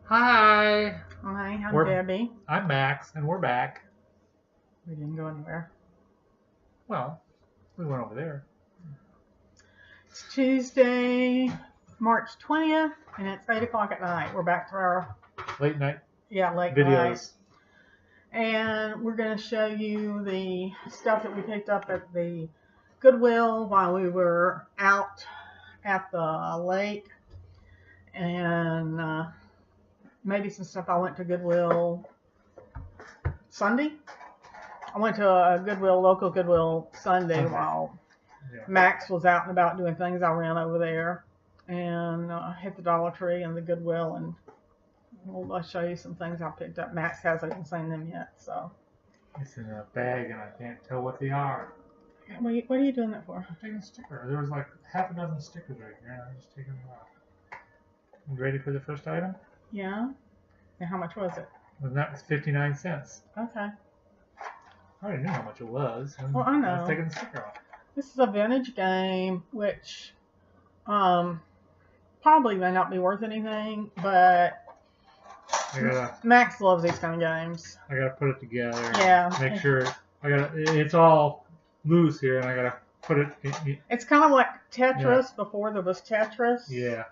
Hi. Hi, I'm We're Debbie. I'm Max, and we're back. We didn't go anywhere. Well, we went over there. It's Tuesday, March 20th, and it's 8 o'clock at night. We're back to our Late night late videos. night. And we're going to show you the stuff that we picked up at the Goodwill while we were out at the lake. And maybe some stuff I went to Goodwill Sunday. I went to a Goodwill, local Goodwill Sunday while Max was out and about doing things. I ran over there and hit the Dollar Tree and the Goodwill, and I'll show you some things I picked up. Max hasn't even seen them yet, so. It's in a bag, and I can't tell what they are. What are you doing that for? I'm taking a sticker. There was like half a dozen stickers right here, and I'm just taking them off. You ready for the first item? Yeah. And how much was it? Well, that was 59 cents. Okay. I already knew how much it was. Well, I know. I was taking the sticker off. This is a vintage game, which probably may not be worth anything, but Max loves these kind of games. I gotta put it together. Yeah. Make sure it's all loose here, and I gotta put it. It's kind of like Tetris before there was Tetris. Yeah.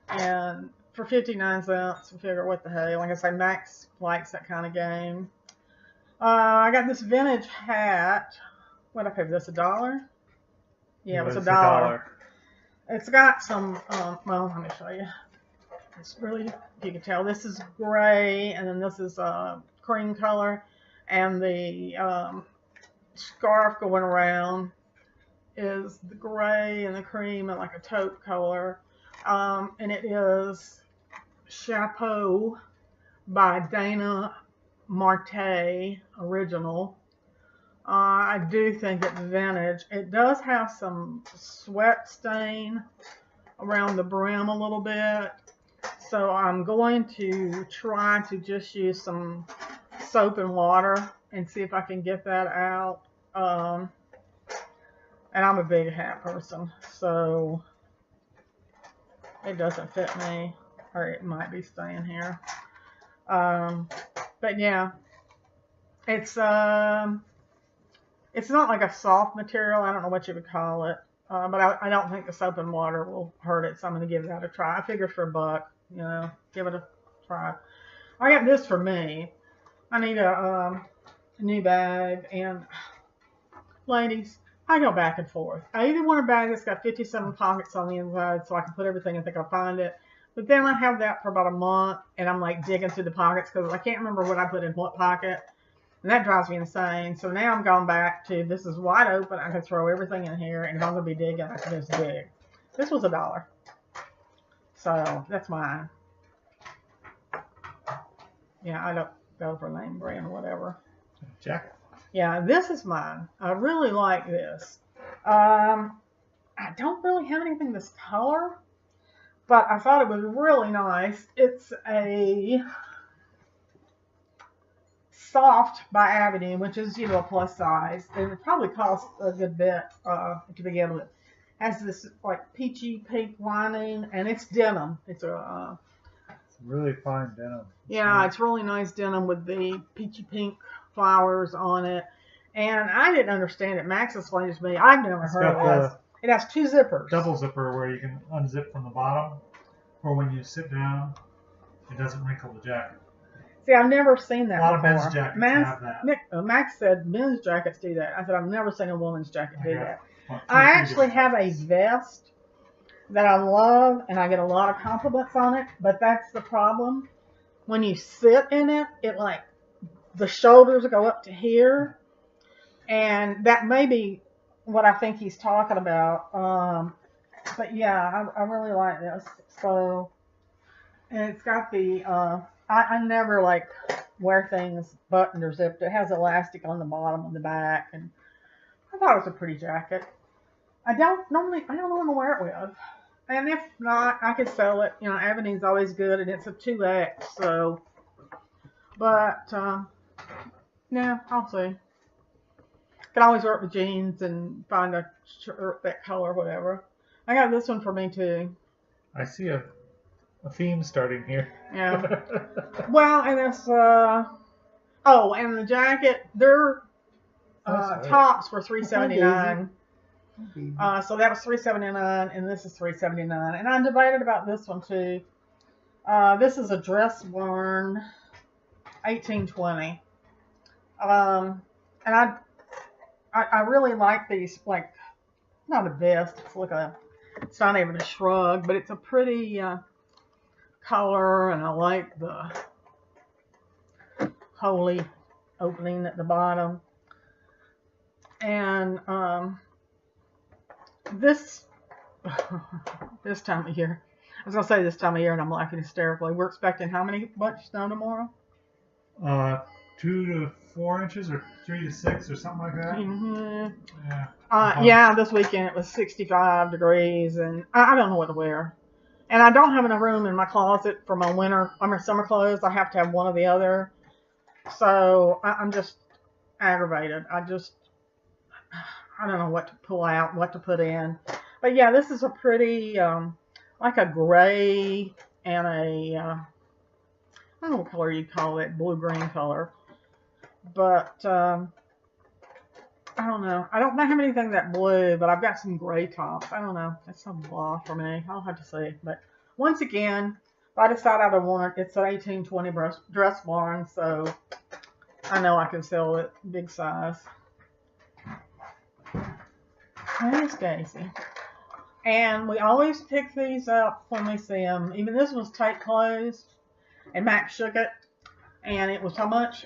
And for 59 cents, we figure what the hell. Like I say, Max likes that kind of game. I got this vintage hat. What did I pay for this? $1? Yeah, it was $1. It's got some, well, let me show you. It's really, if you can tell, this is gray, and then this is cream color, and the scarf going around is the gray and the cream and like a taupe color. And it is Chapeau by Dana Marte original. I do think it's vintage. It does have some sweat stain around the brim a little bit. So I'm going to try to just use some soap and water and see if I can get that out. And I'm a big hat person, so it doesn't fit me, or it might be staying here. But yeah, it's not like a soft material. I don't know what you would call it, but I don't think the soap and water will hurt it, so I'm going to give that a try. I figure for $1, you know, give it a try. I got this for me. I need a new bag, and ladies, I go back and forth. I either want a bag that's got 57 pockets on the inside so I can put everything and think I'll find it. But then I have that for about a month, and I'm like digging through the pockets because I can't remember what I put in what pocket. And that drives me insane. So now I'm going back to, this is wide open. I can throw everything in here, and if I'm going to be digging, I can just dig. This was $1. So that's mine. Yeah, I don't go for name brand or whatever. Jacket. Yeah, this is mine. I really like this. I don't really have anything this color, but I thought it was really nice. It's a soft by Avenue, which is, you know, a plus size. And it probably costs a good bit to begin with. It has this like peachy pink lining, and it's denim. It's a really fine denim. Yeah, it's really nice denim with the peachy pink flowers on it. And I didn't understand it. Max explained it to me. I've never heard of this. It has 2 zippers. Double zipper where you can unzip from the bottom, or when you sit down, it doesn't wrinkle the jacket. See, I've never seen that before. A lot of men's jackets have that. Max said men's jackets do that. I said, I've never seen a woman's jacket do that. I actually have a vest that I love, and I get a lot of compliments on it, but that's the problem. When you sit in it, like, the shoulders go up to here, and that may be what I think he's talking about. But yeah, I really like this. So, and it's got the, I never like wear things buttoned or zipped. It has elastic on the bottom and the back, and I thought it was a pretty jacket. I don't normally wear it with. And if not, I could sell it. You know, Avenue's always good, and it's a 2X, so. But, yeah, I'll see. Could always wear it with jeans and find a shirt that color, whatever. I got this one for me, too. I see a a theme starting here. Yeah. Well, and it's oh, and the jacket, their tops were $3.79. So that was $3.79, and this is $3.79. And I'm divided about this one too. This is a dress worn 1820. And I really like these, like, not a vest, it's not even a shrug, but it's a pretty color, and I like the holy opening at the bottom. And this time of year, I was going to say this time of year, and I'm laughing hysterically. We're expecting how many much snow tomorrow? 2 to 4 inches, or 3 to 6, or something like that. Mm-hmm. Yeah. Yeah, this weekend it was 65 degrees, and I don't know what to wear. And I don't have enough room in my closet for my summer clothes. I have to have one or the other. So I'm just aggravated. I don't know what to pull out, what to put in. But yeah, this is a pretty, like a gray and a, I don't know what color you'd call it, blue-green color. But, I don't know. I don't have anything that blue, but I've got some gray tops. I don't know. That's some blah for me. I'll have to see. But once again, if I decide I don't want it, it's an 1820 dress barn, so I know I can sell it big size. There's Daisy. And we always pick these up when we see them. Even this one's tight closed. And Max shook it. And it was how much?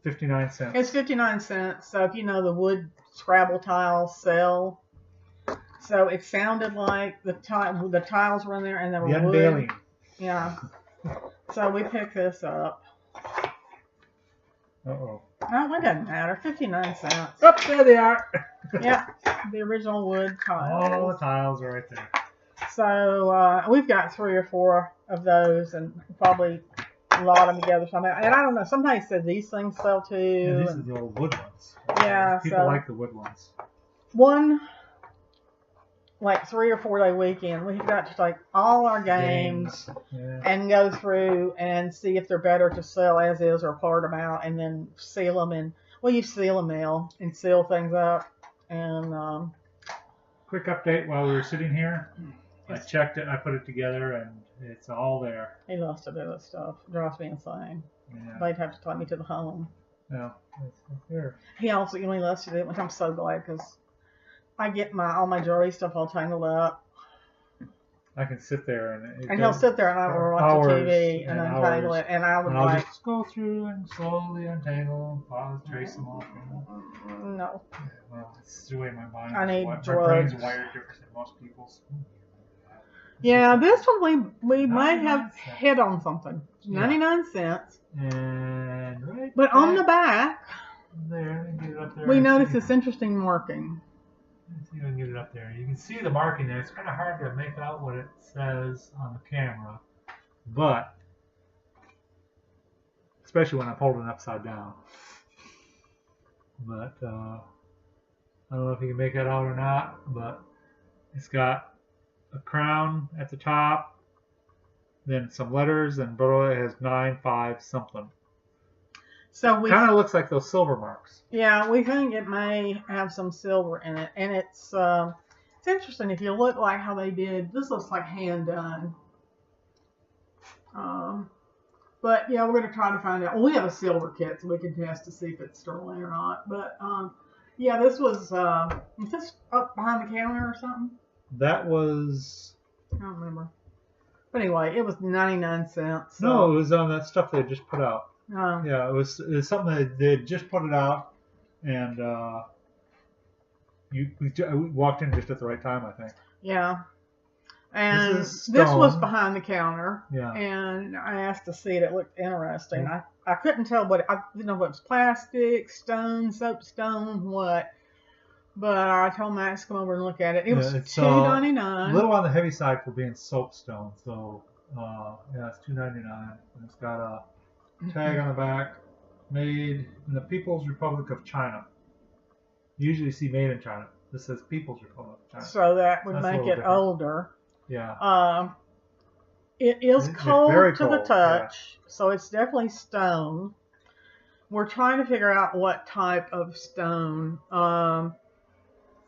59 cents. It's 59 cents. So if you know, the wood Scrabble tiles sell. So it sounded like the tiles were in there and they were wood. Unveiling. Yeah. So we picked this up. Uh-oh. Oh, it doesn't matter. 59 cents. Oh, there they are. Yeah, the original wood tiles. All the tiles are right there. So we've got 3 or 4 of those, and probably a lot of them together somehow. And I don't know. Somebody said these things sell too. Yeah, these are the old wood ones. Yeah, people like the wood ones. One, like 3 or 4 day weekend, we've got to take all our games. Yeah. And go through and see if they're better to sell as is or part them out, and then seal them. And you seal a mail and seal things up. And quick update while we were sitting here. I checked it, I put it together, and it's all there. He loves to do this stuff. It drives me insane. Yeah. They'd have to take me to the home. No, it's there. He also loves to do it, which I'm so glad, because I get all my jewelry stuff all tangled up. I can sit there and he'll sit there and I will watch the TV and untangle it, and I would I'll just go through and slowly untangle, pause, trace them off. No. Yeah, well, it's the way my mind. I need my drugs. brain's wired different than most people's. Yeah, this one we might have hit on something. 99 cents. And right. But on the back, there, get it up there. We notice this interesting marking. Let's see if I can get it up there. You can see the marking there. It's kind of hard to make out what it says on the camera, but especially when I'm holding it upside down. But I don't know if you can make that out or not, but it's got a crown at the top, then some letters, and below it has 9-5 something. So we kind of looks like those silver marks. Yeah, we think it may have some silver in it, and it's interesting if you look like how they did. This looks like hand done. But yeah, we're gonna try to find out. Well, we have a silver kit, so we can test to see if it's sterling or not. But yeah, this was this up behind the counter or something? That was. I don't remember. But anyway, it was 99 cents. So. No, it was on that stuff they just put out. Oh. Yeah, it was something that they had just put it out, and we walked in just at the right time, I think. Yeah. And this was behind the counter. Yeah. And I asked to see it. It looked interesting. Yeah. I couldn't tell what I didn't know if it was plastic, stone, soapstone, what. But I told Max to come over and look at it. It was $2.99. A little on the heavy side for being soapstone. So yeah, it's $2.99, and it's got a tag on the back, made in the People's Republic of China. You usually see made in China. This says People's Republic of China. So that would make it older. Yeah. It is It's cold very to the cold, touch, so it's definitely stone. We're trying to figure out what type of stone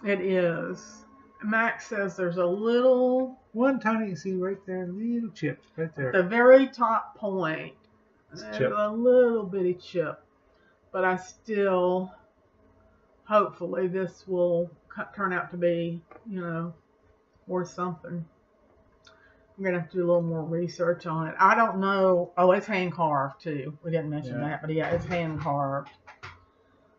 it is. Max says there's a little, One tiny, you see right there, little chip right there. the very top point. There's Chip. a little bitty chip, but I still, hopefully, this will turn out to be, you know, worth something. I'm gonna have to do a little more research on it. I don't know. Oh, it's hand carved too. We didn't mention that, but yeah, it's hand carved.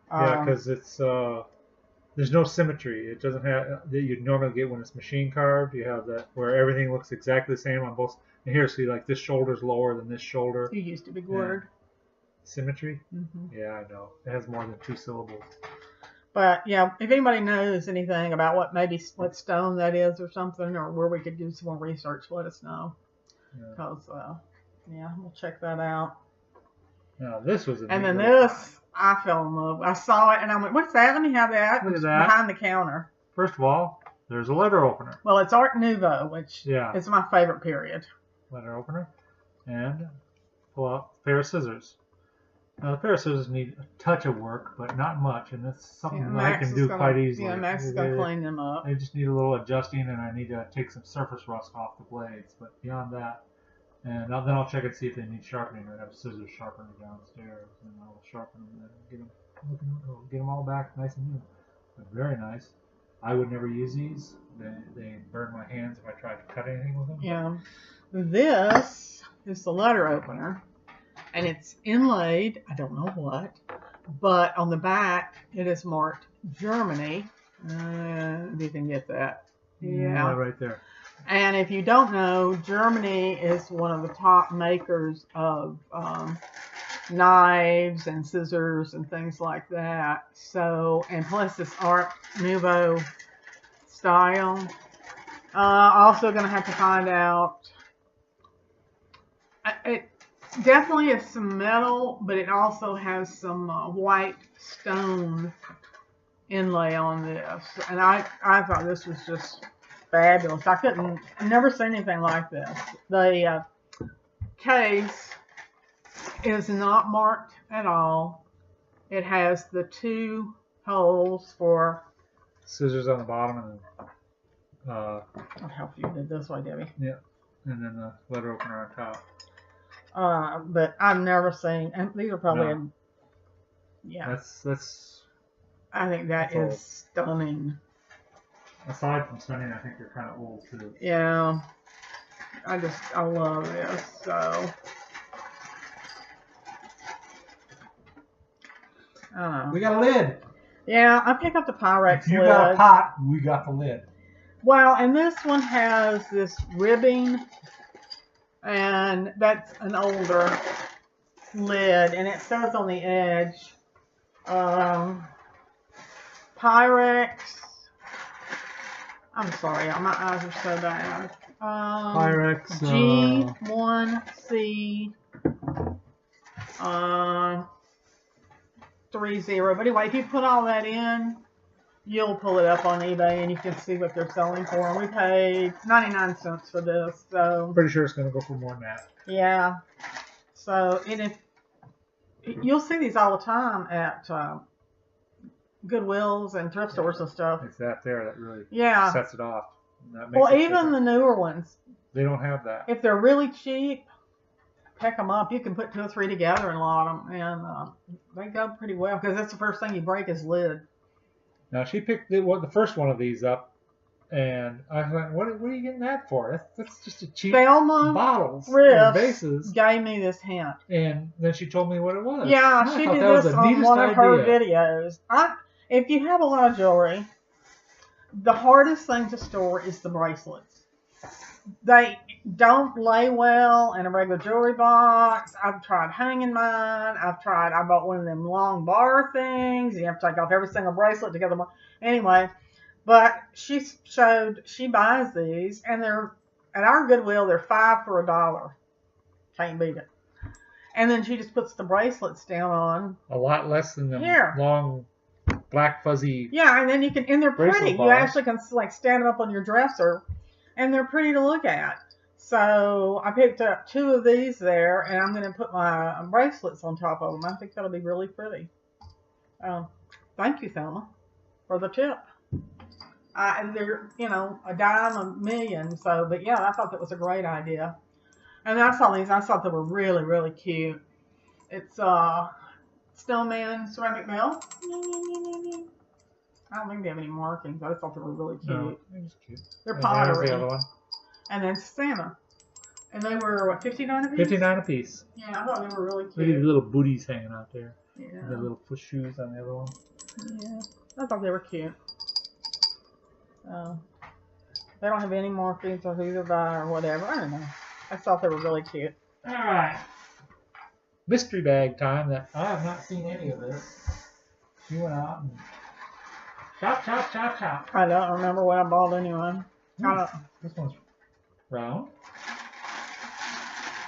Yeah, because it's there's no symmetry. It doesn't have that you'd normally get when it's machine carved. You have that where everything looks exactly the same on both. And here, see, like this shoulder's lower than this shoulder. You used a big word. Symmetry. Mm-hmm. Yeah, I know. It has more than 2 syllables. But yeah, if anybody knows anything about what stone that is or something, or where we could do some more research, let us know. Because yeah, we'll check that out. Now this was a and neat then little this, I fell in love. I saw it and I went, "What's that? Let me have that." Look at that. Behind the counter. First of all, there's a letter opener. Well, it's Art Nouveau, which is my favorite period. Letter opener, and pull out a pair of scissors. Now the pair of scissors need a touch of work, but not much, and that's something that I can do quite easily. Yeah, Max is gonna clean them up. They just need a little adjusting, and I need to take some surface rust off the blades. But beyond that, and then I'll check and see if they need sharpening. I have scissors sharpener downstairs, and I'll sharpen them and get them all back nice and new. But very nice. I would never use these. They burn my hands if I try to cut anything with them. Yeah. This is the letter opener. And it's inlaid, I don't know what, but on the back it is marked Germany. If you can get that. Yeah, right there. And if you don't know, Germany is one of the top makers of knives and scissors and things like that. So, and plus this Art Nouveau style. Also going to have to find out. It definitely is some metal, but it also has some white stone inlay on this. And I thought this was just fabulous. Never seen anything like this. The case is not marked at all. It has the 2 holes for scissors on the bottom, and I'll help you do it this way, Debbie. Yeah, and then the letter opener on top. But I've never seen, and these are probably, That's. I think that is stunning. Aside from stunning, I think they're kind of old too. Yeah, I love this. So, we got a lid. Yeah, I picked up the Pyrex lid. You got a pot, we got the lid. Well, and this one has this ribbing. And that's an older lid, and it says on the edge, Pyrex. I'm sorry, my eyes are so bad. Pyrex G1C 30. But anyway, if you put all that in, you'll pull it up on eBay and you can see what they're selling for. And we paid 99 cents for this, so pretty sure it's going to go for more than that. Yeah. So, and you'll see these all the time at Goodwills and thrift stores and stuff. It's that there that really sets it off. Well, even the newer ones, they don't have that. If they're really cheap, pick them up. You can put 2 or 3 together and lot them, and they go pretty well because that's the first thing you break is lid. Now she picked the first one of these up, and I was like, "What are you getting that for? That's just a cheap bottles and bases." Gave me this hint, and then she told me what it was. Yeah, she did this on one of her videos. If you have a lot of jewelry, the hardest thing to store is the bracelets. They don't lay well in a regular jewelry box. I've tried hanging mine. I bought one of them long bar things. You have to take off every single bracelet to get them. Anyway, but she buys these, and they're at our Goodwill. They're 5 for $1. Can't beat it. And then she just puts the bracelets down on. A lot less than the long black fuzzy. Yeah, and then you can, and they're pretty. You actually can like stand them up on your dresser, and they're pretty to look at. So I picked up 2 of these there, and I'm going to put my bracelets on top of them. I think that'll be really pretty. Thank you, Thelma, for the tip. They're, you know, a dime a million. So, but yeah, I thought that was a great idea. And I saw these. I thought they were really, really cute. It's Snowman Ceramic Bell. I don't think they have any markings. I just thought they were really cute. No, it was cute. They're pottery. The other one. And then Santa. And they were, what, 59 a piece? 59 a piece. Yeah, I thought they were really cute. Look at the little booties hanging out there. Yeah. And the little foot shoes on the other one. Yeah, I thought they were cute. They don't have any markings or who they're by or whatever. I don't know. I thought they were really cute. All right. Mystery bag time. That I have not seen any of this. She went out and chop, chop, chop, chop. I don't remember what I bought anyway. This one's round.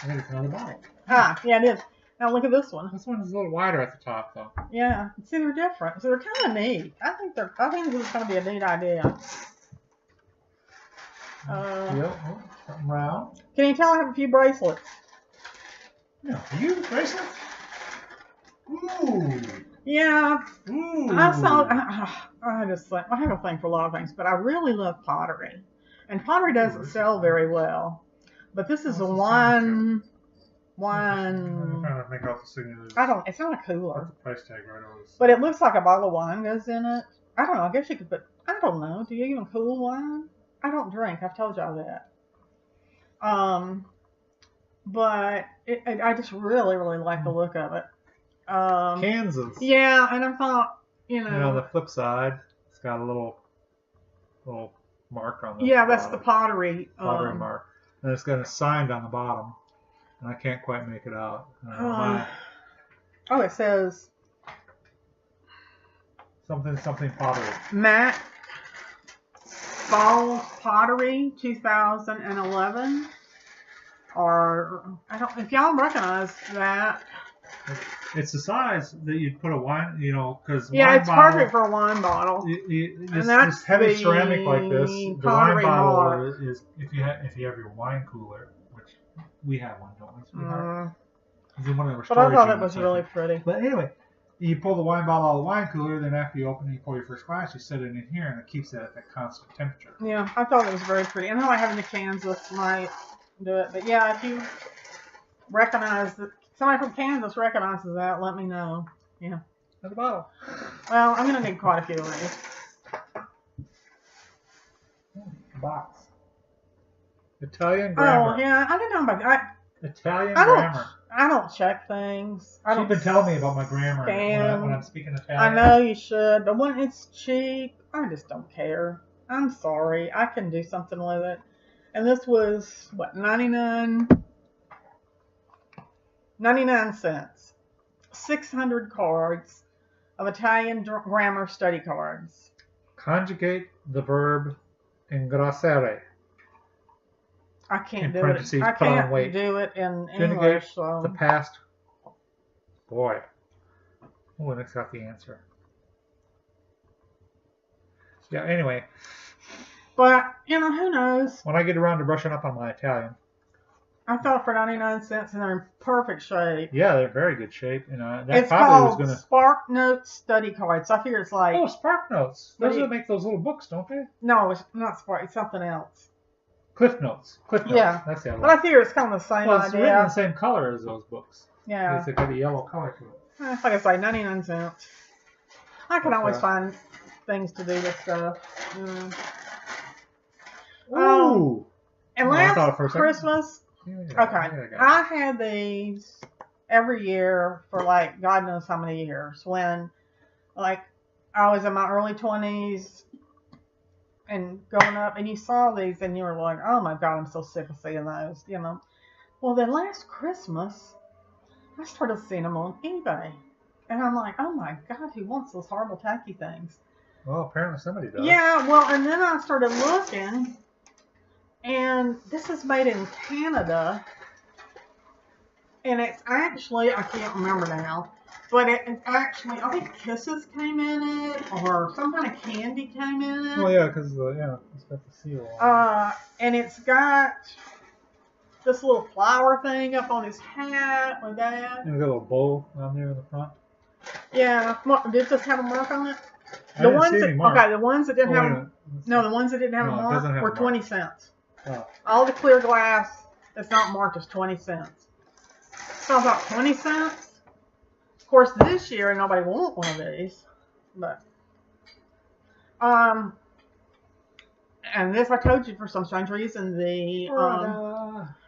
I think it's another bottle. Yeah, it is. Now look at this one. This one is a little wider at the top, though. Yeah, see, they're different. So they're kind of neat. I think this is going to be a neat idea. Something round. Can you tell I have a few bracelets? Yeah, you bracelets? Ooh. Yeah. Ooh. I just think, I have a thing for a lot of things, but I really love pottery. And pottery doesn't sell very well. But this is a wine. I'm trying to make out the signatures. It's not a cooler. That's the price tag right over this. But it looks like a bottle of wine goes in it. I don't know. I guess you could put, I don't know. Do you even cool wine? I don't drink. I've told y'all that. But I just really, really like the look of it. Kansas. Yeah, and I thought, you know. And on the flip side, it's got a little mark on the Yeah, bottom. that's the pottery. Pottery mark. And it's got a sign on the bottom. And I can't quite make it out. It says something pottery. Mac Falls Pottery 2011. Or if y'all recognize that. It's the size that you'd put a wine, because it's perfect for a wine bottle. This heavy ceramic like this, the wine bottle is if you have your wine cooler, which we have one, don't we? But I thought it was really pretty. But anyway, you pull the wine bottle out of the wine cooler, then after you open it, you pour your first glass, you set it in here, and it keeps it at that constant temperature. Yeah, I thought it was very pretty. I know I have in the Kansas might do it, but yeah, if you recognize that somebody from Kansas recognizes that, let me know. Yeah. At the bottle. Well, I'm gonna need quite a few of these. Box. Italian grammar. Oh yeah, I didn't know about that. Italian grammar. I don't check things. She's been telling me about my grammar when I'm speaking Italian. I know you should, but when it's cheap, I just don't care. I'm sorry. I can do something with it. And this was, what, 99 cents. 600 cards of Italian grammar study cards. Conjugate the verb ingrassare. I can't do it. I can't do it in English. So. The past. Boy. Oh, and it's got the answer. Yeah, anyway. But, who knows? When I get around to brushing up on my Italian. I thought for 99 cents and they're in perfect shape. Yeah, they're very good shape. That it's probably called Spark Notes study cards. So I figure it's like... Oh, Spark Notes. Those make those little books, don't they? No, it's not Spark. It's something else. Cliff Notes. Yeah. That's the other one. But I figure it's kind of the same idea. It's written the same color as those books. Yeah. It's got a yellow color to it. Like I say, 99 cents. I can always find things to do with stuff. Ooh. And last Christmas... Okay, I had these every year for like God knows how many years. When like I was in my early 20s and going up, and you saw these and you were like, oh my God, I'm so sick of seeing those, Well, then last Christmas, I started seeing them on eBay. And I'm like, oh my God, who wants those horrible tacky things? Well, apparently somebody does. Yeah, well, and then I started looking. And this is made in Canada, and it's actually, I can't remember now, but it's actually, I think Kisses came in it, or some kind of candy came in it. Well, yeah, because, it's got the seal on it. And it's got this little flower thing up on his hat with that. And we got a little bowl on there in the front. Yeah. Did this have a mark on it? I didn't see any mark. Okay, the ones that didn't Oh, have the ones that didn't have a No, it mark doesn't have were a mark. 20 cents. Oh. All the clear glass that's not marked is 20 cents. So about 20 cents. Of course, this year nobody wants one of these, but and this I told you for some strange reason the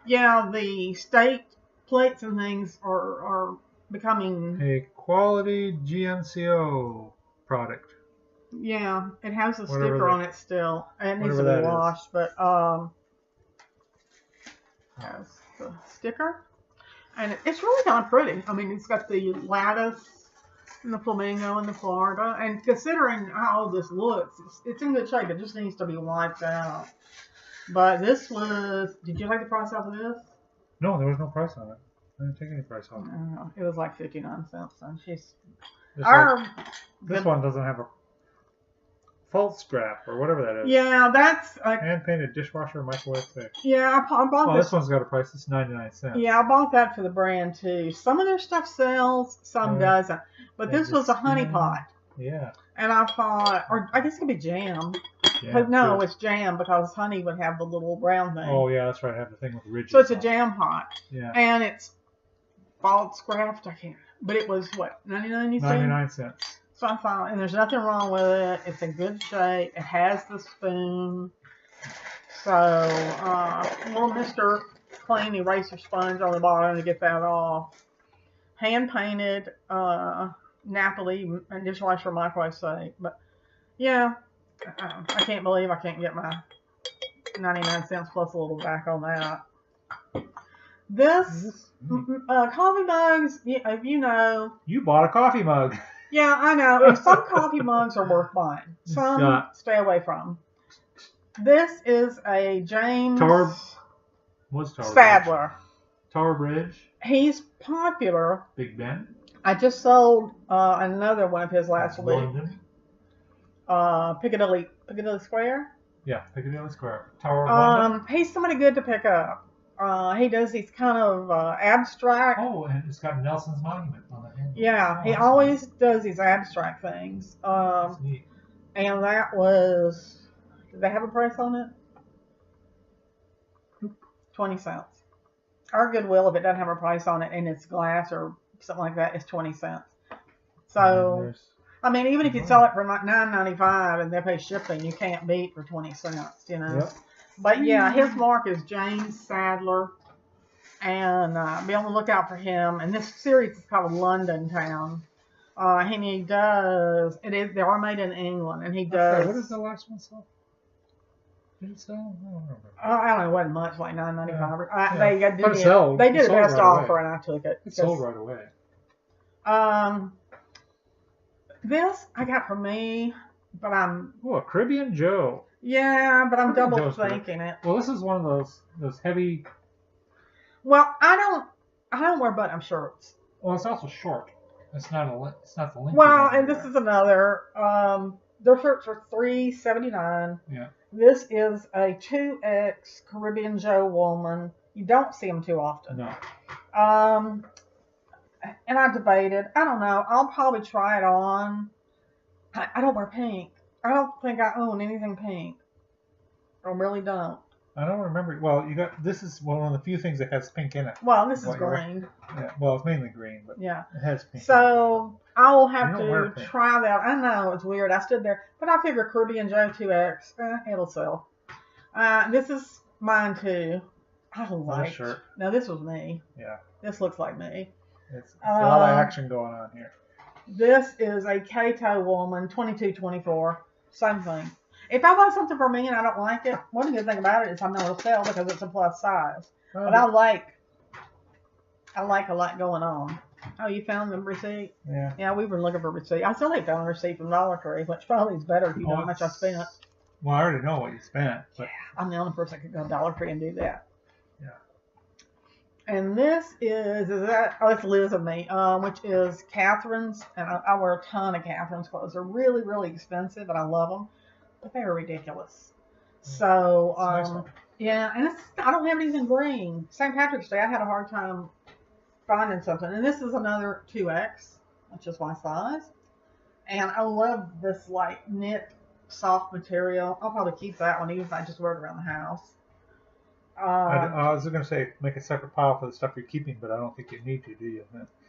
the state plates and things are becoming a quality GNCO product. Yeah, it has a Whatever sticker on it still. It needs to whatever be that washed, but has the sticker. And it's really kind of pretty. I mean, it's got the lattice and the flamingo and the Florida. And considering how this looks, it's in good shape. It just needs to be wiped out. But this was, did you like the price off of this? No, there was no price on it. I didn't take any price off it. No, it was like 59 cents. So she's, this one doesn't have a false scrap or whatever that is. Yeah, that's hand painted dishwasher microwave safe. Yeah, I bought this one's got a price. It's 99 cents. Yeah, I bought that for the brand too. Some of their stuff sells, some doesn't. But this was a honey pot. Yeah. And I thought, or I guess it could be jam. Yeah, no, it's jam because honey would have the little brown thing. Oh yeah, that's right. I have the thing with ridges. So it's a jam pot. Yeah. And it's false scrapped. I can't. But it was what, 99 you said? 99 cents. So I thought, and there's nothing wrong with it. It's in good shape. It has the spoon. So, little Mr. Clean eraser sponge on the bottom to get that off. Hand painted Napoli and dishwasher microwave safe. But yeah, I can't believe I can't get my 99 cents plus a little back on that. This coffee mugs, if you know. You bought a coffee mug. Yeah, I know. Some coffee mugs are worth buying. Some stay away from. This is a James Sadler. Tower Bridge. He's popular. Big Ben. I just sold another one of his last week. Piccadilly Square. Yeah, Piccadilly Square. Tower of London. He's somebody good to pick up. He does these kind of abstract. Oh, and it's got Nelson's monument on it. Yeah, he always does these abstract things. That's neat. And that was, did they have a price on it? 20 cents. Our Goodwill, if it doesn't have a price on it and it's glass or something like that, is 20 cents. So, I mean, even if you sell it for $9.95 and they pay shipping, you can't beat for 20 cents, you know. Yep. But yeah, his mark is James Sadler, and be on the lookout for him. And this series is called London Town. And he does, they are made in England, and he does. What is the last one sell? Did it sell? I don't remember. I don't know, it wasn't much, like $9.95. They did a best offer, and I took it. It sold right away. This I got for me, but I'm. Oh, a Caribbean Joe. Yeah, but I'm double thinking it. Well, this is one of those heavy. Well, I don't wear button-up shirts. Well, it's also short. It's not the length. Well, and this is another. Their shirts are $3.79. Yeah. This is a 2X Caribbean Joe woman. You don't see them too often. No. And I debated. I don't know. I'll probably try it on. I don't wear pink. I don't think I own anything pink. I really don't. I don't remember. Well, this is one of the few things that has pink in it. Well, this is green. Yeah. Well, it's mainly green, but yeah, it has pink. So I will have to try that. I know it's weird. I stood there, but I figure Caribbean Joe 2X, it'll sell. This is mine too. I like. Shirt. Now this was me. Yeah. This looks like me. It's a lot of action going on here. This is a Kato woman, 22-24. Same thing. If I buy something for me and I don't like it, one good thing about it is I know it'll sell because it's a plus size. But I like a lot going on. Oh, you found the receipt? Yeah. Yeah, we were looking for a receipt. I still ain't found a receipt from Dollar Tree, which probably is better if you know how much I spent. Well, I already know what you spent. But... Yeah, I'm the only person that could go to Dollar Tree and do that. Yeah. And this it's Liz and Me, which is Catherine's, and I wear a ton of Catherine's clothes. They're really, really expensive, and I love them, but they are ridiculous. So, nice Yeah, and I don't have anything green. St. Patrick's Day, I had a hard time finding something. And this is another 2X, which is my size. And I love this like knit soft material. I'll probably keep that one even if I just wear it around the house. I was going to say make a separate pile for the stuff you're keeping, but I don't think you need to, do you?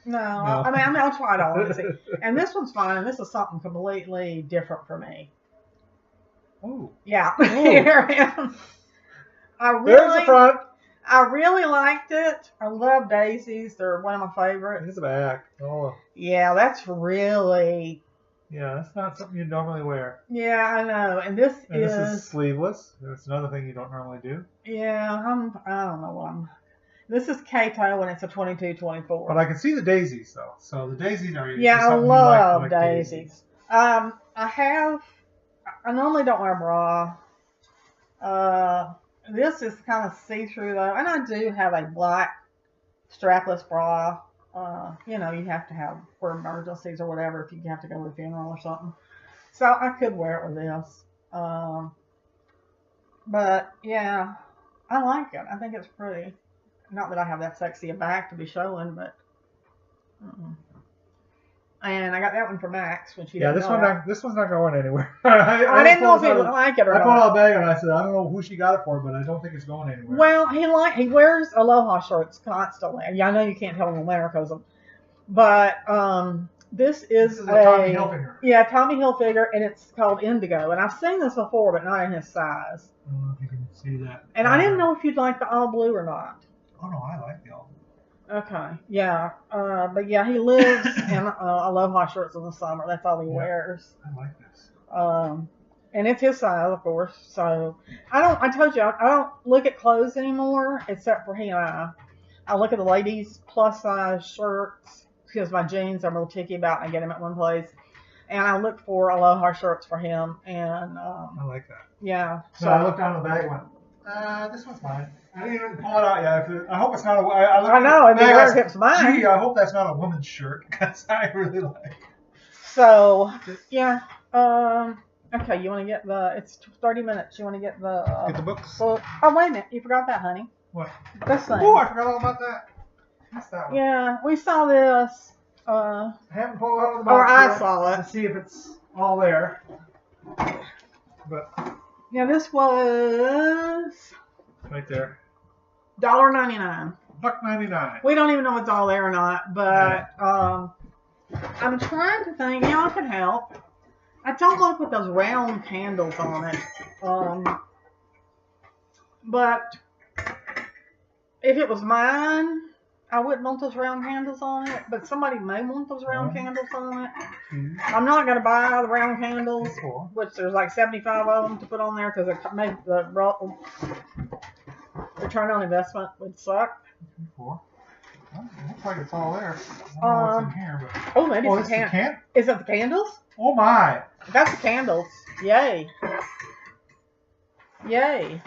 No. I mean, I'll try it all. And see. And this one's fine. This is something completely different for me. Oh. Yeah. Oh. Here I am. There's the front. I really liked it. I love daisies. They're one of my favorites. Here's the back. Oh. Yeah, that's really... Yeah, that's not something you normally wear. Yeah, I know. And this is sleeveless. That's another thing you don't normally do. Yeah, I don't know what I'm... This is Kato, and it's a 22-24. But I can see the daisies, though. So the daisies are... Yeah, I love daisies. I normally don't wear a bra. This is kind of see-through, though. And I do have a black strapless bra. You know, you have to have for emergencies or whatever if you have to go to a funeral or something. So I could wear it with this. But, yeah, I like it. I think it's pretty. Not that I have that sexy a back to be showing, but... And I got that one for Max when she. Yeah, this one's not going anywhere. I didn't know if he would like it or not. I pulled out a bag and I said, I don't know who she got it for, but I don't think it's going anywhere. Well, he wears Aloha shirts constantly. Yeah, I know you can't tell him in America, but this is a Tommy Hilfiger. Yeah, Tommy Hilfiger, and it's called Indigo. And I've seen this before, but not in his size. I don't know if you can see that. And I didn't know if you'd like the all blue or not. Oh no, I like the all blue. Okay, yeah, but yeah, he lives in Aloha shirts in the summer. That's all he wears. I like this. And it's his size, of course. So I told you, I don't look at clothes anymore, except for he and I. I look at the ladies' plus size shirts because my jeans I'm real picky about, and I get them at one place. And I look for Aloha shirts for him. And I like that. Yeah. So I looked down the bag and went, this one's mine. I didn't even pull it out yet. I hope it's not a... I know, and it's mine. Gee, I hope that's not a woman's shirt, because I really like it. So, yeah. Okay, you want to get the... It's 30 minutes. You want to get the... Get the books? Book. Oh, wait a minute. You forgot that, honey. What? This thing. Oh, I forgot all about that. What's that one? Yeah, we saw this. I haven't pulled it out of the Or box I saw it. to see if it's all there. But... Yeah, this was... Right there. $1.99. $1.99. We don't even know if it's all there or not, but I'm trying to think. Yeah, I can help. I don't want to put those round candles on it. But if it was mine, I wouldn't want those round candles on it. But somebody may want those round candles on it. I'm not going to buy the round candles, which there's like 75 of them to put on there because it made the return on investment would suck. Well, it looks like it's all there. I don't know what's in here, but... Oh, maybe it's the candles. Is it the candles? Oh my! That's the candles. Yay. Yay.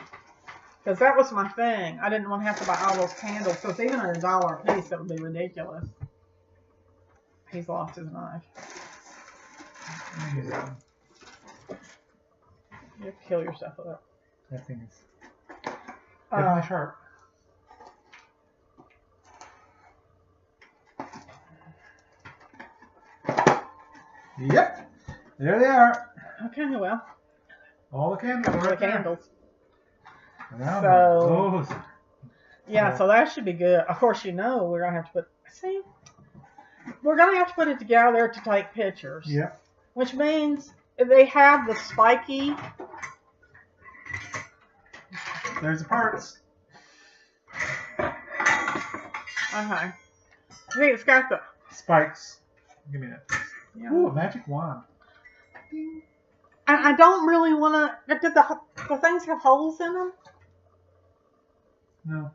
Because that was my thing. I didn't want to have to buy all those candles. So it's even at $1 a piece, that would be ridiculous. He's lost his knife. You kill yourself with it. That thing is definitely sharp. Yep. There they are. Okay, well. All the candles. All the candles. So, yeah, so that should be good. Of course, you know we're going to have to put, see, we're going to have to put it together to take pictures. Yeah. Which means they have the spiky. There's the parts. Okay. See, it's got the spikes. Give me that. Yeah. Ooh, a magic wand. I don't really want to. Did the things have holes in them? No.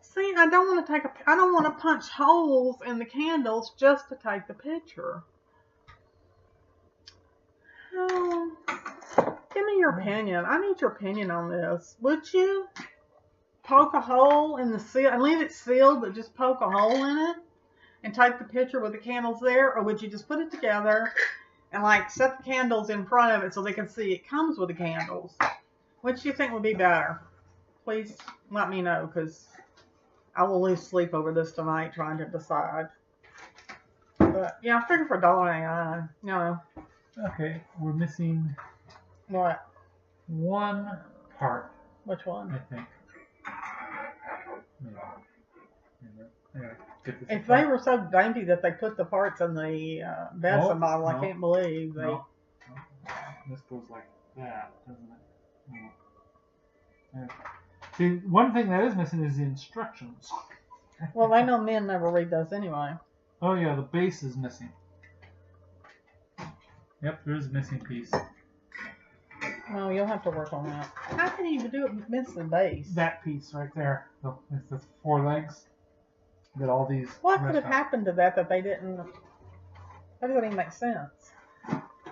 See, I don't want to take I don't want to punch holes in the candles just to take the picture. Oh, give me your opinion. I need your opinion on this. Would you poke a hole in the seal and leave it sealed, but just poke a hole in it and take the picture with the candles there, or would you just put it together and like set the candles in front of it so they can see it comes with the candles? Which do you think would be better? please let me know, because I will lose sleep over this tonight trying to decide. But yeah, I figured for $1.99. No. Okay, we're missing What? one part. Which one? I think. If they were so dainty that they put the parts in the medicine bottle, I can't believe they. No. This goes like that, doesn't it? No. See, one thing that is missing is the instructions. Well, they know men never read those anyway. Oh yeah, the base is missing. Yep, there's a missing piece. Well, you'll have to work on that. How can you do it with miss the base? That piece right there. It's the 4 legs. Got all these. What could have happened to that they didn't? That doesn't even make sense.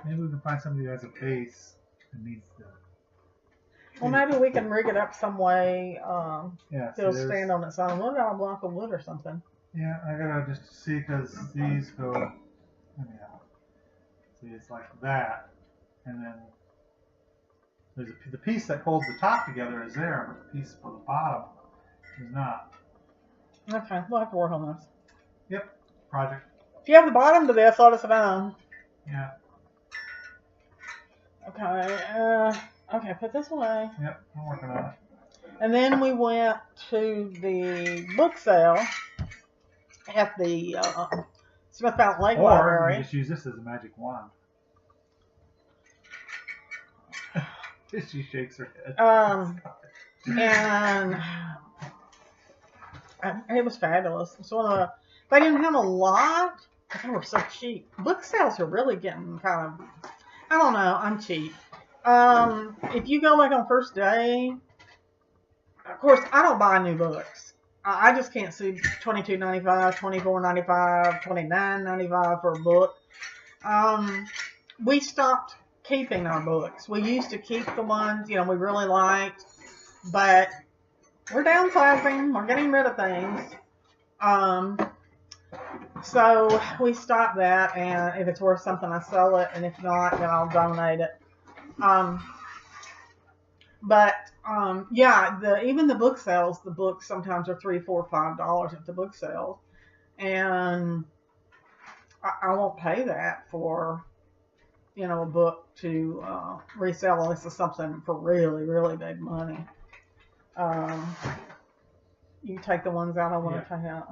Maybe we can find somebody who has a base that needs the. Well, maybe we can rig it up some way. Yeah. It'll stand on its own. What about a block of wood or something? Yeah, I gotta just see, because these go. Yeah. See, it's like that, and then there's the piece that holds the top together is there, but the piece for the bottom is not. Okay, we'll have to work on this. Yep, project. If you have the bottom to this, let us know. Yeah. Okay. Okay, put this away. Yep, I'm working on it. And then we went to the book sale at the Smith Mountain Lake Library. Or you just use this as a magic wand. She shakes her head. And it was fabulous. It's one of the, they didn't have a lot, but they were so cheap. Book sales are really getting kind of, I don't know, I'm cheap. If you go like on first day, of course, I don't buy new books. I just can't see $22.95, $24.95, $29.95 for a book. We stopped keeping our books. We used to keep the ones, we really liked, but we're downsizing. We're getting rid of things. So we stopped that, and if it's worth something, I sell it, and if not, then I'll donate it. Yeah, even the book sales, the books sometimes are $3, $4, $5 at the book sales, and I won't pay that for, a book to resell unless it's something for really, really big money. You take the ones out I want to take out.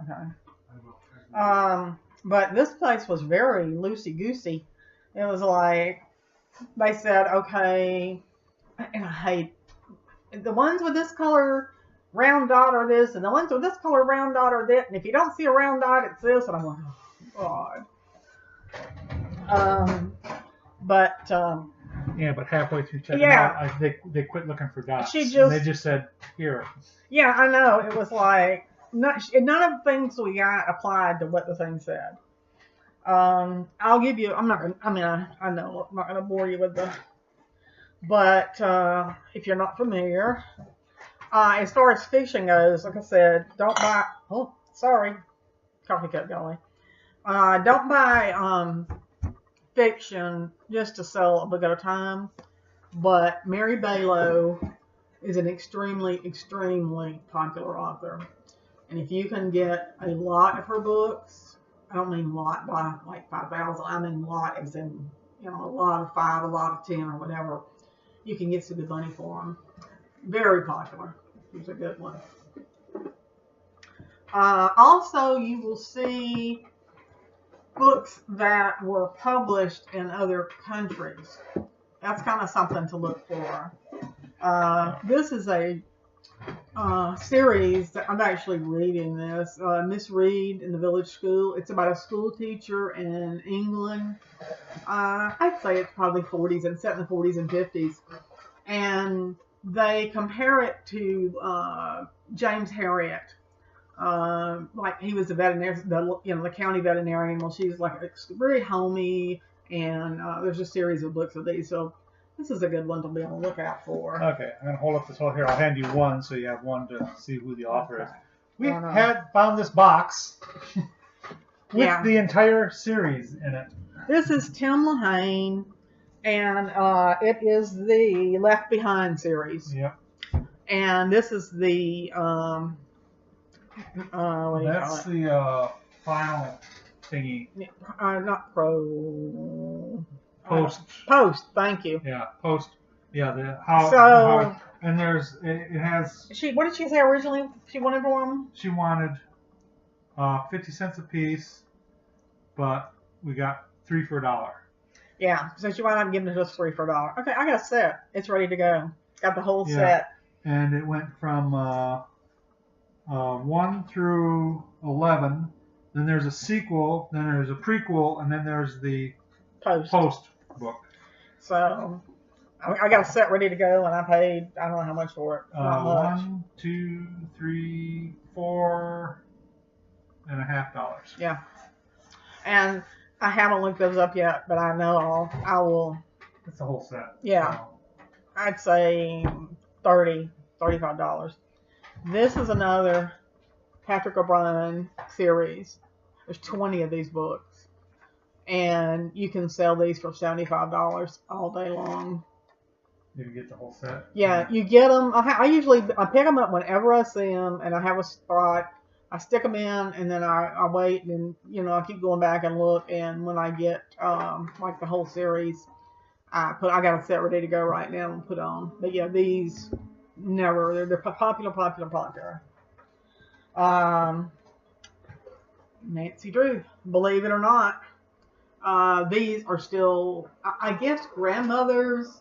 Okay. But this place was very loosey-goosey. It was like, they said, okay, and I hate the ones with this color round dot are this, and the ones with this color round dot are that, and if you don't see a round dot, it's this, and I'm like, oh, God. Yeah, but halfway through checking out, they quit looking for dots. And they just said, here. Yeah, I know. It was like, none of the things we got applied to what the thing said. I'll give you, I know I'm not going to bore you with but if you're not familiar, as far as fiction goes, like I said, don't buy, coffee cup going. Don't buy fiction just to sell a book at a time, but Mary Baylow is an extremely, extremely popular author. And if you can get a lot of her books, I don't mean lot by like 5,000, I mean lot as in, a lot of 5, a lot of 10 or whatever, you can get some good money for them. Very popular. Here's a good one. Also, you will see books that were published in other countries. That's kind of something to look for. This is a series that I'm actually reading this. Miss Reed in the Village School. It's about a school teacher in England. I'd say it's probably 40s and set in the 40s and 50s. And they compare it to James Herriot. Like he was a veterinarian, the county veterinarian. Well, she's like very homey, and there's a series of books of these. So this is a good one to be on the lookout for. Okay, I'm gonna hold up this whole here. I'll hand you one so you have one to see who the author is. We found this box with the entire series in it. This is Tim Lehane, and it is the Left Behind series. Yep. And this is the what do you That's call the final thingy. it? Not pro. Post. Post. Thank you. Yeah, post. Yeah, the how. So and there's it has. What did she say originally? She wanted for them. She wanted 50 cents a piece, but we got 3 for $1. Yeah, so she wound up giving it us 3 for $1. Okay, I got a set. It's ready to go. Got the whole set. And it went from 1 through 11. Then there's a sequel. Then there's a prequel, and then there's the post book. So I got a set ready to go, and I paid I don't know how much for it. Not much. $1, $2, $3, $4.50. Yeah, and I haven't looked those up yet, but I know I will. It's a whole set. Yeah, so. I'd say $35. This is another Patrick O'Brien series. There's 20 of these books, and you can sell these for $75 all day long. You can get the whole set. Yeah, you get them. I pick them up whenever I see them, and I have a spot. I stick them in, and then I wait, and I keep going back and look. And when I get like the whole series, I got a set ready to go right now and put on. But yeah, these they're popular. Nancy Drew, believe it or not, these are still, I guess, grandmothers.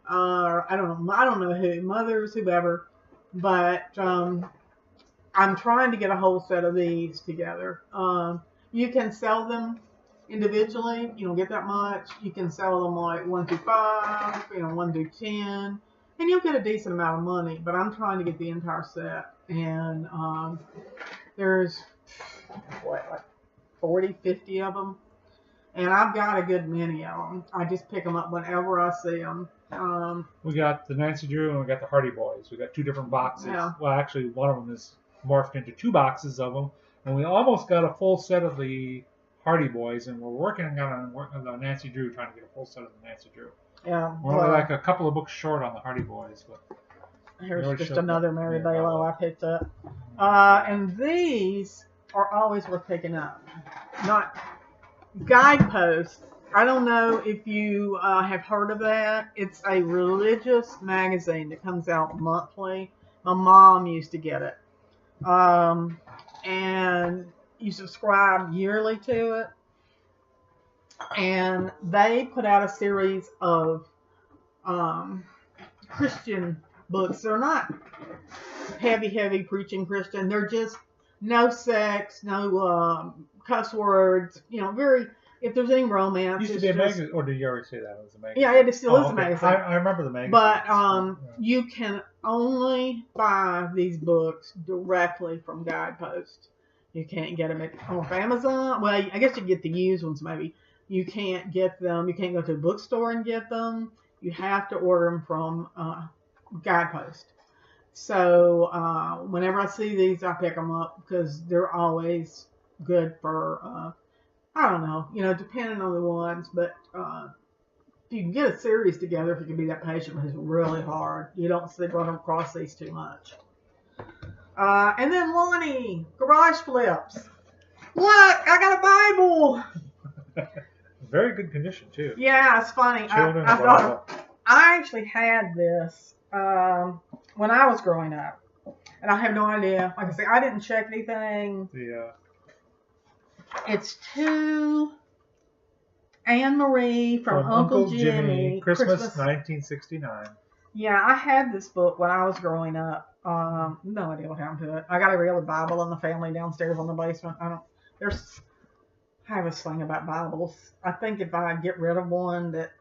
I don't know who, mothers, whoever, but I'm trying to get a whole set of these together. You can sell them individually. You don't get that much. You can sell them like 1 through 5, 1 through 10, and you'll get a decent amount of money. But I'm trying to get the entire set, and there's like 40, 50 of them, and I've got a good many of them. I just pick them up whenever I see them. We got the Nancy Drew and we got the Hardy Boys. We got 2 different boxes. Yeah. Well, actually, one of them is morphed into 2 boxes of them, and we almost got a full set of the Hardy Boys, and we're working on the Nancy Drew, trying to get a full set of the Nancy Drew. Yeah. We're only like a couple of books short on the Hardy Boys, but here's just another Mary Balo I picked up. And these are always worth picking up. Not Guideposts. I don't know if you have heard of that. It's a religious magazine that comes out monthly. My mom used to get it. And you subscribe yearly to it. And they put out a series of Christian books. They're not heavy preaching Christian. They're just no sex, no cuss words, very, if there's any romance. It used to be a magazine, or did you already say that? It was a magazine. Yeah, it still is a magazine. I remember the magazine. But you can only buy these books directly from Guidepost. You can't get them off Amazon. Well, I guess you get the used ones maybe. You can't get them. You can't go to a bookstore and get them. You have to order them from Guidepost. So whenever I see these, I pick them up because they're always good for, I don't know, depending on the ones. But if you can get a series together, if you can be that patient, it's really hard. You don't run across these too much. And then Lonnie, Garage Flips. Look, I got a Bible. Very good condition, too. Yeah, it's funny. I actually had this when I was growing up. And I have no idea. Like I say, I didn't check anything. Yeah. It's to Anne Marie from Uncle Jimmy. Christmas 1969. Yeah, I had this book when I was growing up. No idea what happened to it. I got a real Bible in the family downstairs in the basement. I have this thing about Bibles. I think if I get rid of one that,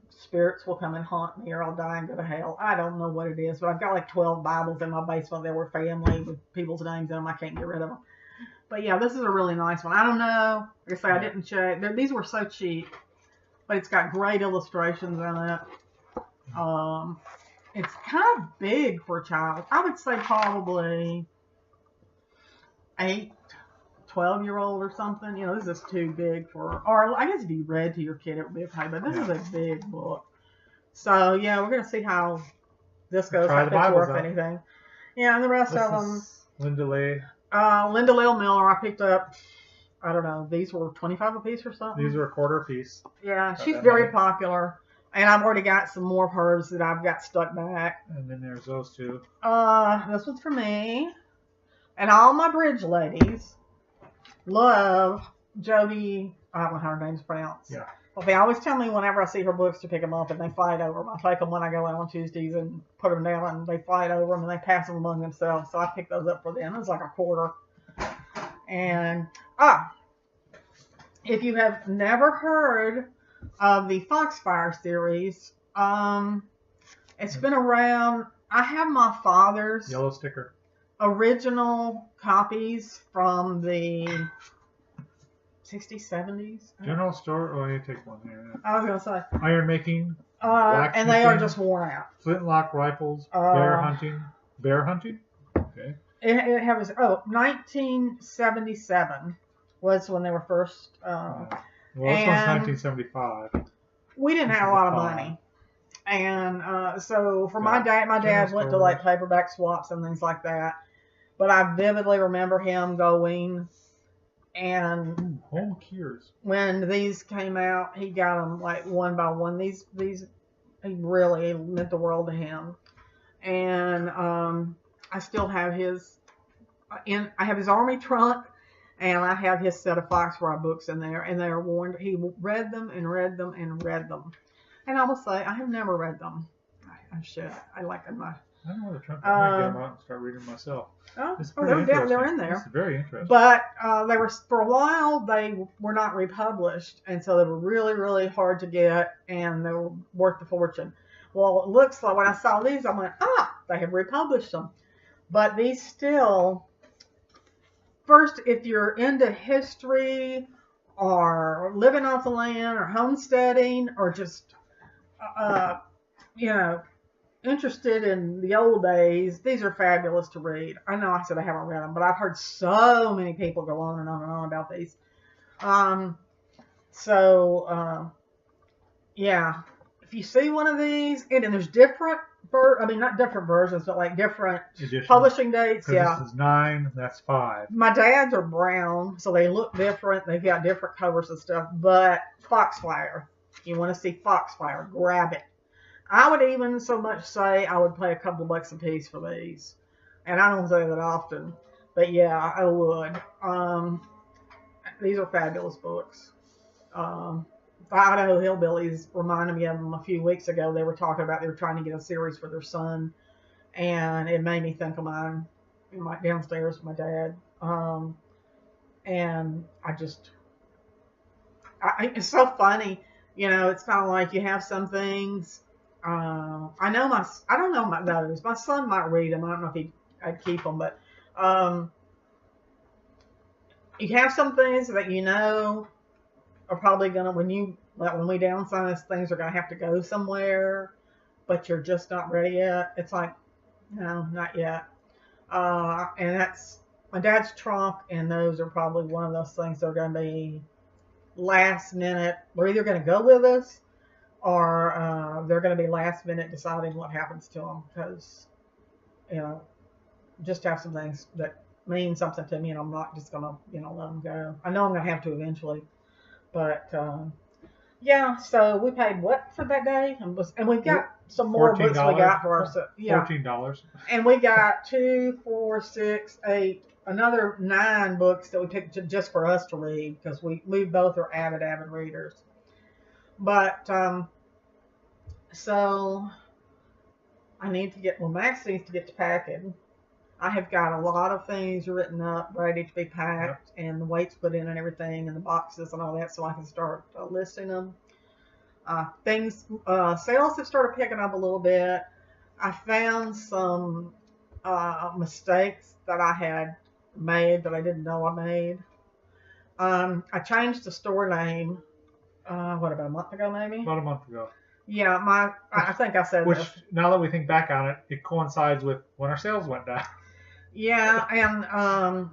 spirits will come and haunt me or I'll die and go to hell. I don't know what it is, but I've got like 12 Bibles in my basement that were family with people's names in them. I can't get rid of them. But yeah, this is a really nice one. I don't know. Like I say, I didn't check. These were so cheap, but it's got great illustrations in it. It's kind of big for a child. I would say probably 8, 12-year-old or something. This is too big for, or I guess if you read to your kid, it would be okay. But this is a big book. So yeah, we're gonna see how this goes Try if the it's Bibles worth out. anything. Yeah, and the rest This of them. is Linda Lay. Linda Lil Miller, I picked up. I don't know. These were 25 a piece or something. These are a quarter a piece. Yeah, she's very popular. And I've already got some more of hers that I've got stuck back. And then there's those two. This one's for me. And all my bridge ladies love Jody. I don't know how her name's pronounced. Yeah. Well, they always tell me whenever I see her books to pick them up, and they fight over them. I take them when I go out on Tuesdays and put them down, and they fight over them, and they pass them among themselves. So I pick those up for them. It's like a quarter. And, if you have never heard of the Foxfire series, it's been around. I have my father's Yellow sticker. original copies from the 60s, 70s. General store. Oh, you take one here. Yeah. I was going to say. Iron making. And they are just worn out. Flintlock rifles. Bear hunting. Bear hunting? Okay. It was 1977 was when they were first. Well, this one's 1975. We didn't have a lot of money, and so for my dad went to like paperback swaps and things like that. But I vividly remember him going, and home cures. When these came out, he got them like one by one. These he really meant the world to him, and I still have his. I have his army trunk, and I have his set of Foxfire books in there, and they are worn. He read them and read them and read them, and I will say I have never read them. I should. I like them. I don't know where the trunk. I'm gonna get them out and start reading them myself. They're in there. It's very interesting. But they were for a while. They were not republished, and so they were really, really hard to get, and they were worth a fortune. Well, it looks like when I saw these, I went, they have republished them. But these still. First, if you're into history or living off the land or homesteading or just, interested in the old days, these are fabulous to read. I know I said I haven't read them, but I've heard so many people go on and on and on about these. If you see one of these, and there's different, not different versions, but like different editions. Publishing dates. Yeah. This is 9, that's 5. My dad's are brown, so they look different. They've got different covers and stuff. But Foxfire, if you want to see Foxfire, grab it. I would even so much say I would pay a couple of bucks a piece for these. And I don't say that often, but yeah, I would. These are fabulous books. Idaho Hillbillies reminded me of them a few weeks ago. They were talking about they were trying to get a series for their son, and it made me think of mine downstairs with my dad. And it's so funny, it's kind of like you have some things. I don't know about those. My son might read them. I don't know if I'd keep them, but you have some things that are probably gonna when we downsize, things are gonna have to go somewhere, but you're just not ready yet. It's like, no, not yet. And that's my dad's trunk, and those are probably one of those things that are gonna be last minute. We're either gonna go with us, or they're gonna be last minute deciding what happens to them, because just have some things that mean something to me, and I'm not just gonna let them go. I know I'm gonna have to eventually. But, so we paid what for that day? And we've got some more books we got for ourselves. Yeah. $14. And we got 2, 4, 6, 8, another 9 books that we picked just for us to read, because we both are avid readers. But, so I need to Max needs to get to packing. I have got a lot of things written up, ready to be packed, and the weights put in and everything, and the boxes and all that, so I can start listing them. Sales have started picking up a little bit. I found some mistakes that I had made that I didn't know I made. I changed the store name, about a month ago, maybe? About a month ago. Yeah, I think I said which, this. Now that we think back on it, it coincides with when our sales went down. Yeah, and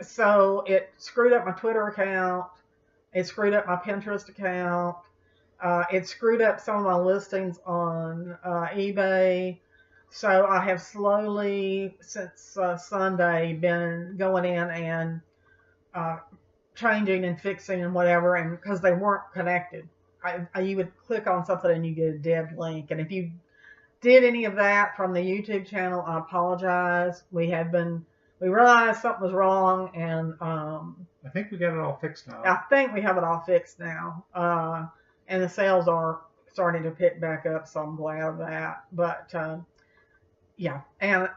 so it screwed up my Twitter account. It screwed up my Pinterest account. It screwed up some of my listings on eBay. So I have slowly, since Sunday, been going in and changing and fixing and whatever, and because they weren't connected. You would click on something and you get a dead link. And if you did any of that from the YouTube channel, I apologize. We realized something was wrong, and I think we got it all fixed now. I think we have it all fixed now. And the sales are starting to pick back up, so I'm glad of that. But yeah, and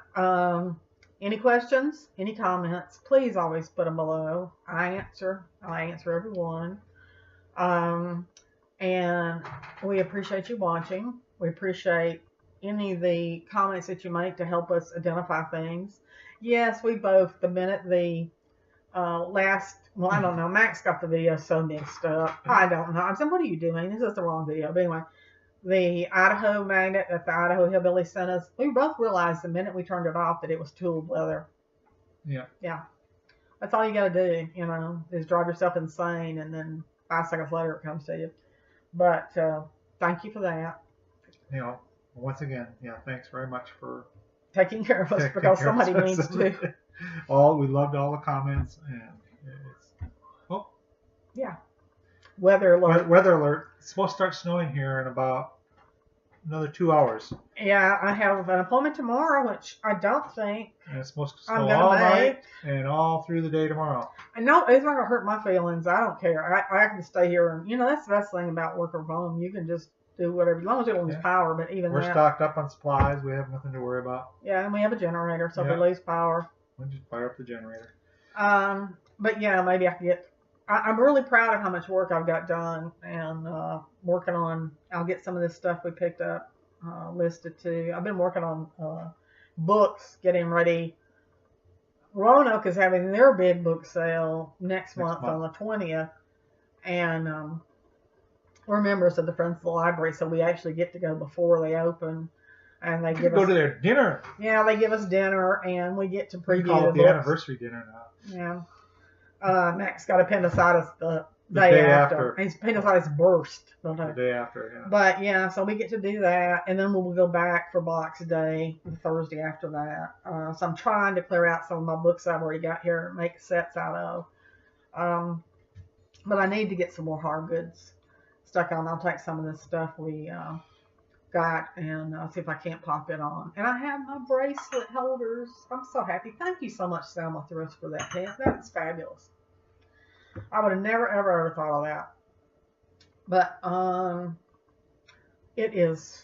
any questions, any comments, please always put them below. I answer everyone. And we appreciate you watching. We appreciate any of the comments that you make to help us identify things. Yes, we both, the minute the well, I don't know, Max got the video so mixed up. I don't know. I said, what are you doing? This is the wrong video. But anyway, the Idaho magnet that the Idaho Hillbilly sent us, we both realized the minute we turned it off that it was tooled leather. Yeah. Yeah. That's all you got to do, is drive yourself insane, and then 5 seconds later it comes to you. But thank you for that. Once again, thanks very much for taking care of us, because somebody needs to. We loved all the comments, and yeah. Weather alert. Weather alert. It's supposed to start snowing here in about another 2 hours. Yeah, I have an appointment tomorrow, which I don't think and it's supposed to snow all night and all through the day tomorrow. I know it's not going to hurt my feelings. I don't care. I can stay here. And, that's the best thing about working from home. You can just do whatever, as long as you don't lose power. But even we're stocked up on supplies. We have nothing to worry about. Yeah, and we have a generator, so if we lose power, we'll just fire up the generator. But yeah, maybe I can get. I'm really proud of how much work I've got done, and working on. I'll get some of this stuff we picked up listed too. I've been working on books, getting ready. Roanoke is having their big book sale next month on the 20th, and we're members of the Friends of the Library, so we actually get to go before they open, and they give us to their dinner. Yeah, they give us dinner, and we get to preview call it the the anniversary dinner now. Yeah. Max got appendicitis the day after. His appendicitis burst. The day after, yeah. But yeah, so we get to do that, and then we'll go back for Box Day the Thursday after that. So I'm trying to clear out some of my books I've already got here and make sets out of. But I need to get some more hard goods stuck on. I'll take some of this stuff we got and see if I can't pop it on. And I have my bracelet holders. I'm so happy. Thank you so much, Selma Thrift, for that pin. That's fabulous. I would have never, ever thought of that. But it is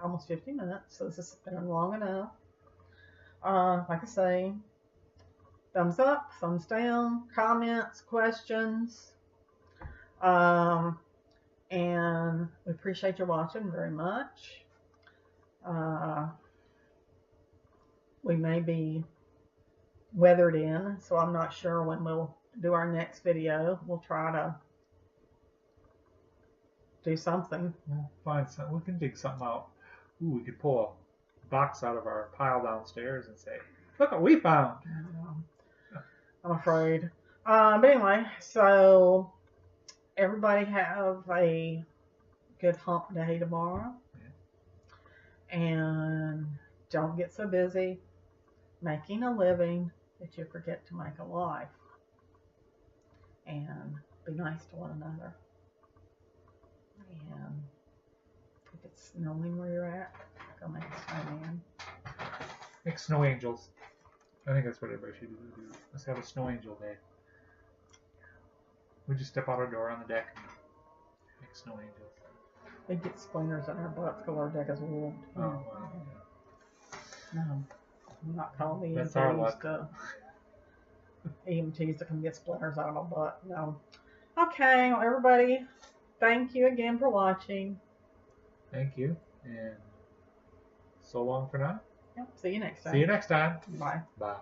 almost 50 minutes, so this has been long enough. Like I say, thumbs up, thumbs down, comments, questions. And we appreciate you watching very much. We may be weathered in, so I'm not sure when we'll do our next video. We'll try to do something. We'll find something. We can dig something out. Ooh, we could pull a box out of our pile downstairs and say, look what we found. I'm afraid. But anyway, so everybody have a good hump day tomorrow. Yeah. And don't get so busy making a living that you forget to make a life. And be nice to one another. And if it's snowing where you're at, go make a snowman. Make snow angels. I think that's what everybody should do. Let's have a snow angel day. We just step out our door on the deck and make snow angels. They get splinters on our butts because our deck is wood. Oh, wow. No, I'm not calling the That's our EMTs to EMTs to come get splinters out of my butt. No. Okay, well, everybody, thank you again for watching. Thank you, and so long for now. Yep, see you next time. See you next time. Bye. Bye.